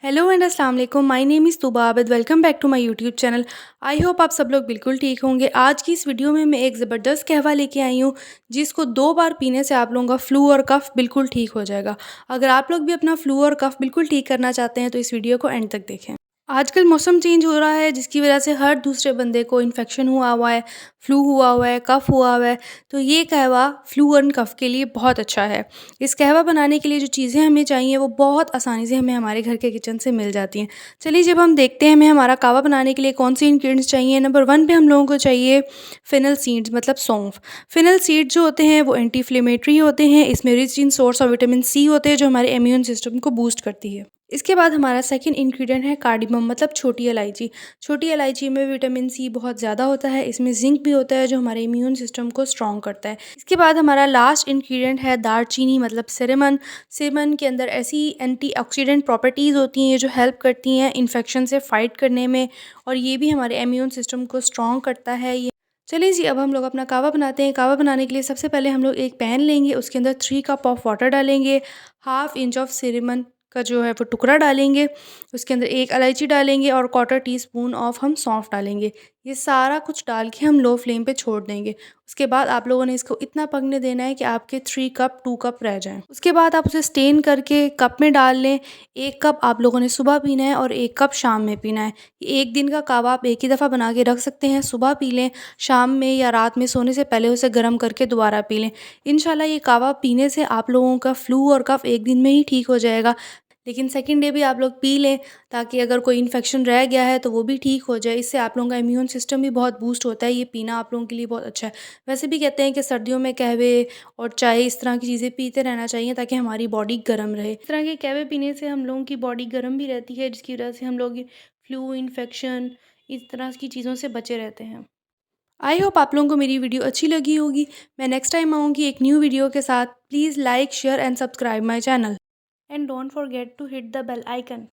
Hello and अस्सलाम वालेकुम। My name is Tuba Abid. Welcome back to my YouTube channel. I hope आप सब लोग बिल्कुल ठीक होंगे। आज की इस वीडियो में मैं एक ज़बरदस्त कहवा लेके आई हूँ, जिसको 2 बार पीने से आप लोगों का फ्लू और कफ़ बिल्कुल ठीक हो जाएगा। अगर आप लोग भी अपना फ्लू और कफ़ बिल्कुल ठीक करना चाहते हैं तो इस वीडियो को एंड तक देखें। आजकल मौसम चेंज हो रहा है, जिसकी वजह से हर दूसरे बंदे को इन्फेक्शन हुआ हुआ है, फ्लू हुआ हुआ है, कफ़ हुआ हुआ है। तो ये कहवा फ्लू एंड कफ़ के लिए बहुत अच्छा है। इस कहवा बनाने के लिए जो चीज़ें हमें चाहिए वो बहुत आसानी से हमें हमारे घर के किचन से मिल जाती हैं। चलिए जब हम देखते हैं हमें हमारा कहवा बनाने के लिए कौन से इंग्रेडिएंट्स चाहिए। नंबर 1 पे हम लोगों को चाहिए फेनल सीड्स, मतलब सौंफ। फेनल सीड्स जो होते हैं वो एंटी इन्फ्लेमेटरी होते हैं। इसमें rich in source of vitamin C होते हैं, जो हमारे इम्यून सिस्टम को बूस्ट करती है। इसके बाद हमारा सेकंड इंग्रेडिएंट है कार्डिमम, मतलब छोटी इलायची। छोटी इलायची में विटामिन सी बहुत ज़्यादा होता है। इसमें जिंक भी होता है, जो हमारे इम्यून सिस्टम को स्ट्रॉन्ग करता है। इसके बाद हमारा लास्ट इंग्रेडिएंट है दालचीनी, मतलब सिनेमन। सिनेमन के अंदर ऐसी एंटीऑक्सीडेंट प्रॉपर्टीज़ होती हैं जो हेल्प करती हैं इन्फेक्शन से फाइट करने में, और ये भी हमारे इम्यून सिस्टम को स्ट्रॉन्ग करता है। ये चलिए जी, अब हम लोग अपना कहवा बनाते हैं। कहवा बनाने के लिए सबसे पहले हम लोग एक पैन लेंगे, उसके अंदर 3 कप ऑफ वाटर डालेंगे, हाफ इंच ऑफ सिनेमन का जो है वो टुकड़ा डालेंगे, उसके अंदर एक इलायची डालेंगे और क्वार्टर टी स्पून ऑफ हम सौंफ डालेंगे। ये सारा कुछ डाल के हम लो फ्लेम पे छोड़ देंगे। उसके बाद आप लोगों ने इसको इतना पकने देना है कि आपके 3 कप 2 कप रह जाएं। उसके बाद आप उसे स्टेन करके कप में डाल लें। 1 कप आप लोगों ने सुबह पीना है और 1 कप शाम में पीना है। एक दिन का कहवा आप एक ही दफ़ा बना के रख सकते हैं। सुबह पी लें, शाम में या रात में सोने से पहले उसे गर्म करके दोबारा पी लें। इंशाल्लाह ये कहवा पीने से आप लोगों का फ्लू और कफ एक दिन में ही ठीक हो जाएगा। लेकिन सेकंड डे भी आप लोग पी लें, ताकि अगर कोई इन्फेक्शन रह गया है तो वो भी ठीक हो जाए। इससे आप लोगों का इम्यून सिस्टम भी बहुत बूस्ट होता है। ये पीना आप लोगों के लिए बहुत अच्छा है। वैसे भी कहते हैं कि सर्दियों में कहवे और चाय इस तरह की चीज़ें पीते रहना चाहिए, ताकि हमारी बॉडी गर्म रहे। इस तरह के कहवे पीने से हम लोगों की बॉडी गर्म भी रहती है, जिसकी वजह से हम लोग फ्लू, इन्फेक्शन, इस तरह की चीज़ों से बचे रहते हैं। आई होप आप लोगों को मेरी वीडियो अच्छी लगी होगी। मैं नेक्स्ट टाइम आऊँगी एक न्यू वीडियो के साथ। Please like, share and subscribe my channel. And don't forget to hit the bell icon.